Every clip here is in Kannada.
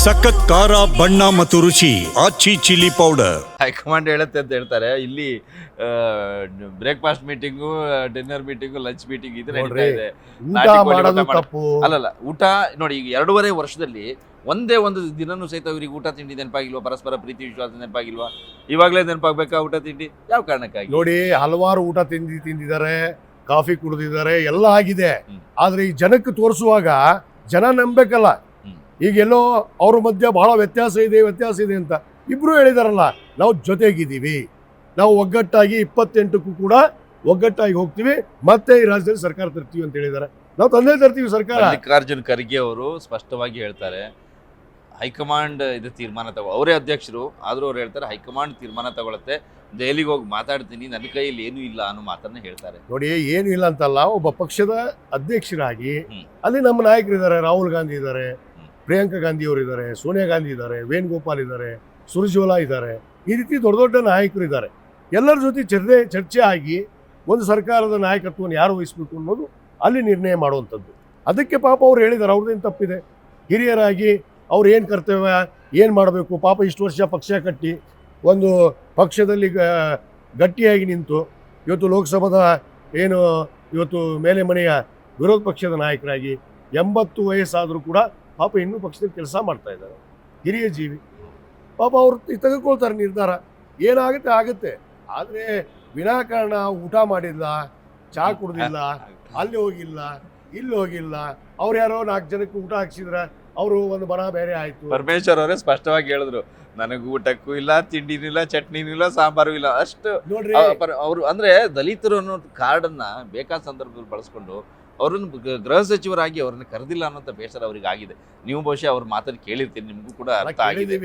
ಸಖತ್ ಖಾರ ಬಣ್ಣ ಮತ್ತು ರುಚಿ ಆಚಿ ಚಿಲ್ಲಿ ಪೌಡರ್. ಹೈಕಮಾಂಡ್ ಹೇಳುತ್ತೆ ಅಂತ ಹೇಳ್ತಾರೆ. ಇಲ್ಲಿ breakfast meeting, dinner meeting, lunch meeting ಇದು ನಡೀತಾ ಇದೆ. ಊಟ ಮಾಡೋದು ತಪ್ಪು. ಅಲ್ಲಲ್ಲ, ಊಟ ನೋಡಿ, ಈಗ 2.5 ವರ್ಷದಲ್ಲಿ ಒಂದೇ ಒಂದು ದಿನನೂ ಸಹಿತ ಇವ್ರಿಗೆ ಊಟ ತಿಂಡಿ ನೆನಪಾಗಿಲ್ವಾ? ಪರಸ್ಪರ ಪ್ರೀತಿ ವಿಶ್ವಾಸ ನೆನಪಾಗಿಲ್ವಾ? ಇವಾಗಲೇ ನೆನಪಾಗ್ಬೇಕಾ ಊಟ ತಿಂಡಿ? ಯಾವ ಕಾರಣಕ್ಕಾಗಿ? ನೋಡಿ, ಹಲವಾರು ಊಟ ತಿಂದಿದ್ದಾರೆ, ಕಾಫಿ ಕುಡಿದಿದ್ದಾರೆ, ಎಲ್ಲ ಆಗಿದೆ. ಆದ್ರೆ ಈ ಜನಕ್ಕೆ ತೋರಿಸುವಾಗ ಜನ ನಂಬೇಕಲ್ಲ. ಈಗೆಲ್ಲೋ ಅವ್ರ ಮಧ್ಯೆ ಬಹಳ ವ್ಯತ್ಯಾಸ ಇದೆ ಅಂತ ಇಬ್ರು ಹೇಳಿದಾರಲ್ಲ, ನಾವು ಜೊತೆಗಿದ್ದೀವಿ, ನಾವು ಒಗ್ಗಟ್ಟಾಗಿ 28ಕ್ಕೂ ಕೂಡ ಒಗ್ಗಟ್ಟಾಗಿ ಹೋಗ್ತೀವಿ, ಮತ್ತೆ ಈ ರಾಜ್ಯದಲ್ಲಿ ಸರ್ಕಾರ ತರ್ತೀವಿ ಅಂತ ಹೇಳಿದ್ದಾರೆ. ನಾವು ತಂದೆ ತರ್ತೀವಿ ಸರ್ಕಾರ. ಮಲ್ಲಿಕಾರ್ಜುನ್ ಖರ್ಗೆ ಅವರು ಸ್ಪಷ್ಟವಾಗಿ ಹೇಳ್ತಾರೆ, ಹೈಕಮಾಂಡ್ ಇದು ತೀರ್ಮಾನ ಅವರೇ ಅಧ್ಯಕ್ಷರು ಆದ್ರೂ ಅವ್ರು ಹೇಳ್ತಾರೆ ಹೈಕಮಾಂಡ್ ತೀರ್ಮಾನ ತಗೊಳುತ್ತೆ, ದೆಹಲಿಗೆ ಹೋಗಿ ಮಾತಾಡ್ತೀನಿ, ನನ್ನ ಕೈಯಲ್ಲಿ ಏನೂ ಇಲ್ಲ ಅನ್ನೋ ಮಾತನ್ನ ಹೇಳ್ತಾರೆ. ನೋಡಿ, ಏನು ಇಲ್ಲ ಅಂತಲ್ಲ, ಒಬ್ಬ ಪಕ್ಷದ ಅಧ್ಯಕ್ಷರಾಗಿ ಅಲ್ಲಿ ನಮ್ಮ ನಾಯಕರಿದ್ದಾರೆ, ರಾಹುಲ್ ಗಾಂಧಿ ಇದ್ದಾರೆ, ಪ್ರಿಯಾಂಕಾ ಗಾಂಧಿ ಅವರು ಇದ್ದಾರೆ, ಸೋನಿಯಾ ಗಾಂಧಿ ಇದ್ದಾರೆ, ವೇಣುಗೋಪಾಲ್ ಇದ್ದಾರೆ, ಸುರ್ಜೇವಾಲಾ ಇದ್ದಾರೆ, ಈ ರೀತಿ ದೊಡ್ಡ ದೊಡ್ಡ ನಾಯಕರು ಇದ್ದಾರೆ. ಎಲ್ಲರ ಜೊತೆ ಚರ್ಚೆ ಆಗಿ ಒಂದು ಸರ್ಕಾರದ ನಾಯಕತ್ವವನ್ನು ಯಾರು ವಹಿಸಬೇಕು ಅನ್ನೋದು ಅಲ್ಲಿ ನಿರ್ಣಯ ಮಾಡುವಂಥದ್ದು. ಅದಕ್ಕೆ ಪಾಪ ಅವ್ರು ಹೇಳಿದ್ದಾರೆ, ಅವ್ರದ್ದೇನು ತಪ್ಪಿದೆ? ಹಿರಿಯರಾಗಿ ಅವ್ರು ಏನು ಕರ್ತವ್ಯ, ಏನು ಮಾಡಬೇಕು, ಪಾಪ ಇಷ್ಟು ವರ್ಷ ಪಕ್ಷ ಕಟ್ಟಿ ಒಂದು ಪಕ್ಷದಲ್ಲಿ ಗಟ್ಟಿಯಾಗಿ ನಿಂತು ಇವತ್ತು ಲೋಕಸಭಾದ ಏನು ಇವತ್ತು ಮೇಲೆ ಮನೆಯ ವಿರೋಧ ಪಕ್ಷದ ನಾಯಕರಾಗಿ 80 ವಯಸ್ಸಾದರೂ ಕೂಡ ಪಾಪ ಇನ್ನೂ ಪಕ್ಷದಲ್ಲಿ ಕೆಲಸ ಮಾಡ್ತಾ ಇದ್ದಾರೆ. ಹಿರಿಯ ಜೀವಿ ಪಾಪ ಅವ್ರು ತೆಗೆದುಕೊಳ್ತಾರೆ ನಿರ್ಧಾರ, ಆಗುತ್ತೆ. ಆದರೆ ವಿನಾಕಾರಣ ಊಟ ಮಾಡಿಲ್ಲ, ಚಹಾ ಕುಡ್ದಿಲ್ಲ, ಅಲ್ಲಿ ಹೋಗಿಲ್ಲ, ಇಲ್ಲಿ ಹೋಗಿಲ್ಲ, ಅವ್ರು ಯಾರೋ 4 ಜನಕ್ಕೆ ಊಟ ಹಾಕ್ಸಿದ್ರ, ಅವರು ಒಂದು ಬಣ ಬೇರೆ ಆಯ್ತು. ಪರಮೇಶ್ವರ್ ಅವರೇ ಸ್ಪಷ್ಟವಾಗಿ ಹೇಳಿದ್ರು, ನನಗೆ ಊಟಕ್ಕೂ ಇಲ್ಲ, ತಿಂಡಿನೂ ಇಲ್ಲ, ಚಟ್ನಿನೂ ಇಲ್ಲ, ಸಾಂಬಾರು ಇಲ್ಲ. ಅಷ್ಟು ನೋಡ್ರಿ, ಅವರು ಅಂದ್ರೆ ದಲಿತರು ಅನ್ನೋ ಕಾರ್ಡನ್ನ ಬೇಕಾದ ಸಂದರ್ಭದಲ್ಲಿ ಬಳಸ್ಕೊಂಡು ಅವ್ರನ್ನ ಗೃಹ ಸಚಿವರಾಗಿ ಅವ್ರನ್ನ ಕರೆದಿಲ್ಲ ಅನ್ನೋಂಥ ಬೇಸರ ಅವ್ರಿಗೆ ಆಗಿದೆ. ನೀವು ಬಹುಶಃ ಅವ್ರ ಮಾತನ್ನು ಕೇಳಿರ್ತೀರಿ, ನಿಮಗೂ ಕೂಡ ಅರ್ಥ ಆಗಿದೆ.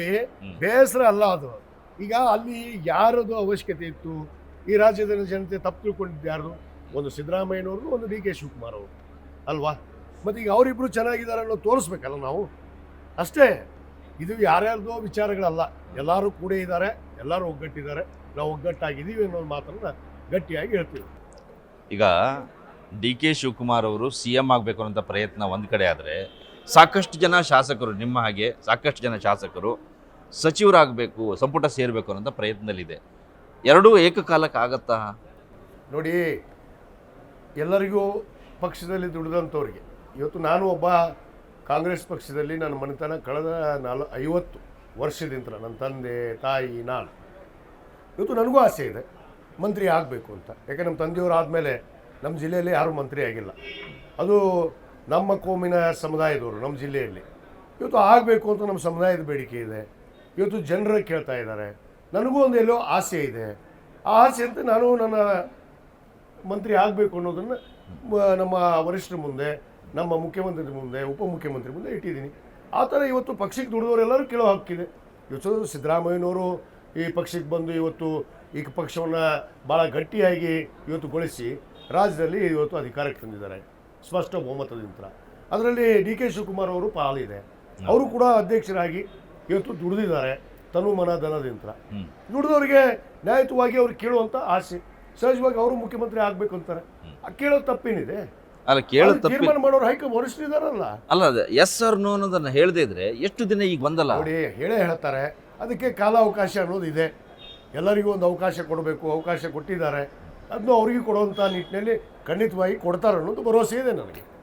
ಬೇಸರ ಅಲ್ಲ ಅದು. ಈಗ ಅಲ್ಲಿ ಯಾರದು ಅವಶ್ಯಕತೆ ಇತ್ತು? ಈ ರಾಜ್ಯದ ಜನತೆ ತಪ್ಪು ತಿಳ್ಕೊಂಡಿದ್ದು ಯಾರು? ಒಂದು ಸಿದ್ದರಾಮಯ್ಯನವ್ರದ್ದು, ಒಂದು ಡಿ ಕೆ ಶಿವಕುಮಾರ್ ಅವರು ಅಲ್ವಾ? ಮತ್ತು ಈಗ ಅವರಿಬ್ರು ಚೆನ್ನಾಗಿದ್ದಾರೆ ಅನ್ನೋ ತೋರಿಸ್ಬೇಕಲ್ಲ ನಾವು, ಅಷ್ಟೇ. ಇದು ಯಾರ್ಯಾರ್ದೋ ವಿಚಾರಗಳಲ್ಲ, ಎಲ್ಲರೂ ಕೂಡ ಇದ್ದಾರೆ, ಎಲ್ಲರೂ ಒಗ್ಗಟ್ಟಿದ್ದಾರೆ, ನಾವು ಒಗ್ಗಟ್ಟಾಗಿದ್ದೀವಿ ಅನ್ನೋ ಮಾತನ್ನ ಗಟ್ಟಿಯಾಗಿ ಹೇಳ್ತೀವಿ. ಈಗ ಡಿ ಕೆ ಶಿವಕುಮಾರ್ ಅವರು CM ಆಗಬೇಕು ಅನ್ನೋ ಪ್ರಯತ್ನ ಒಂದು ಕಡೆ ಆದರೆ, ಸಾಕಷ್ಟು ಜನ ಶಾಸಕರು, ನಿಮ್ಮ ಹಾಗೆ ಸಾಕಷ್ಟು ಜನ ಶಾಸಕರು ಸಚಿವರಾಗಬೇಕು, ಸಂಪುಟ ಸೇರಬೇಕು ಅನ್ನೋ ಪ್ರಯತ್ನದಲ್ಲಿದೆ. ಎರಡೂ ಏಕಕಾಲಕ್ಕೆ ಆಗತ್ತಾ? ನೋಡಿ, ಎಲ್ಲರಿಗೂ ಪಕ್ಷದಲ್ಲಿ ದುಡಿದಂಥವ್ರಿಗೆ, ಇವತ್ತು ನಾನು ಒಬ್ಬ ಕಾಂಗ್ರೆಸ್ ಪಕ್ಷದಲ್ಲಿ ನನ್ನ ಮನೆತನ ಕಳೆದ 50 ವರ್ಷದಿಂದ, ನನ್ನ ತಂದೆ ತಾಯಿ ನಾನು, ಇವತ್ತು ನನಗೂ ಆಸೆ ಇದೆ ಮಂತ್ರಿ ಆಗಬೇಕು ಅಂತ. ಯಾಕೆ ನಮ್ಮ ತಂದೆಯವರು ಆದಮೇಲೆ ನಮ್ಮ ಜಿಲ್ಲೆಯಲ್ಲಿ ಯಾರೂ ಮಂತ್ರಿ ಆಗಿಲ್ಲ. ಅದು ನಮ್ಮ ಕೋಮಿನ ಸಮುದಾಯದವರು ನಮ್ಮ ಜಿಲ್ಲೆಯಲ್ಲಿ ಇವತ್ತು ಆಗಬೇಕು ಅಂತ ನಮ್ಮ ಸಮುದಾಯದ ಬೇಡಿಕೆ ಇದೆ. ಇವತ್ತು ಜನರು ಕೇಳ್ತಾ ಇದ್ದಾರೆ, ನನಗೂ ಒಂದು ಎಲ್ಲೋ ಆಸೆ ಇದೆ. ಆ ಆಸೆ ಅಂತ ನಾನು ನನ್ನ ಮಂತ್ರಿ ಆಗಬೇಕು ಅನ್ನೋದನ್ನು ನಮ್ಮ ವರಿಷ್ಠರ ಮುಂದೆ, ನಮ್ಮ ಮುಖ್ಯಮಂತ್ರಿ ಮುಂದೆ, ಉಪಮುಖ್ಯಮಂತ್ರಿ ಮುಂದೆ ಇಟ್ಟಿದ್ದೀನಿ. ಆ ಥರ ಇವತ್ತು ಪಕ್ಷಕ್ಕೆ ದುಡಿದವರೆಲ್ಲರೂ ಕೇಳೋ ಹಕ್ಕಿದೆ. ಇವತ್ತು ಸಿದ್ದರಾಮಯ್ಯನವರು ಈ ಪಕ್ಷಕ್ಕೆ ಬಂದು ಇವತ್ತು ಈ ಪಕ್ಷವನ್ನು ಭಾಳ ಗಟ್ಟಿಯಾಗಿ ಇವತ್ತು ಗೊಳಿಸಿ ರಾಜ್ಯದಲ್ಲಿ ಇವತ್ತು ಅಧಿಕಾರಕ್ಕೆ ತಂದಿದ್ದಾರೆ ಸ್ಪಷ್ಟ ಬಹುಮತದಿಂದ. ಅದರಲ್ಲಿ ಡಿ ಕೆ ಶಿವಕುಮಾರ್ ಅವರು ಪಾಲಿದೆ. ಅವರು ಕೂಡ ಅಧ್ಯಕ್ಷರಾಗಿ ಇವತ್ತು ದುಡಿದಿದ್ದಾರೆ ತನು ಮನ ಧನದಿಂದ. ದುಡಿದವರಿಗೆ ನ್ಯಾಯಯುತವಾಗಿ ಅವ್ರು ಕೇಳುವಂಥ ಆಸೆ, ಸಹಜವಾಗಿ ಅವರು ಮುಖ್ಯಮಂತ್ರಿ ಆಗಬೇಕು ಅಂತಾರೆ. ಕೇಳೋ ತಪ್ಪೇನಿದೆ? ಅಲ್ಲ, ಕೇಳೋ ತೀರ್ಮಾನ ಮಾಡೋರು ವರಿಷ್ಠರಿದಾರಲ್ಲ. ಅಲ್ಲ, ಎಸ್ ಆರ್ ನೋ ಅನ್ನೋದನ್ನ ಹೇಳದೇ ಇದ್ರೆ ಎಷ್ಟು ದಿನ ಈಗ ಬಂದಲ್ಲ? ನೋಡಿ, ಹೇಳ್ತಾರೆ, ಅದಕ್ಕೆ ಕಾಲಾವಕಾಶ ಅನ್ನೋದು ಇದೆ. ಎಲ್ಲರಿಗೂ ಒಂದು ಅವಕಾಶ ಕೊಡಬೇಕು, ಅವಕಾಶ ಕೊಟ್ಟಿದ್ದಾರೆ, ಅದನ್ನು ಅವ್ರಿಗೆ ಕೊಡುವಂಥ ನಿಟ್ಟಿನಲ್ಲಿ ಖಂಡಿತವಾಗಿ ಕೊಡ್ತಾರೆ ಅನ್ನೋದು ಭರವಸೆ ಇದೆ ನನಗೆ.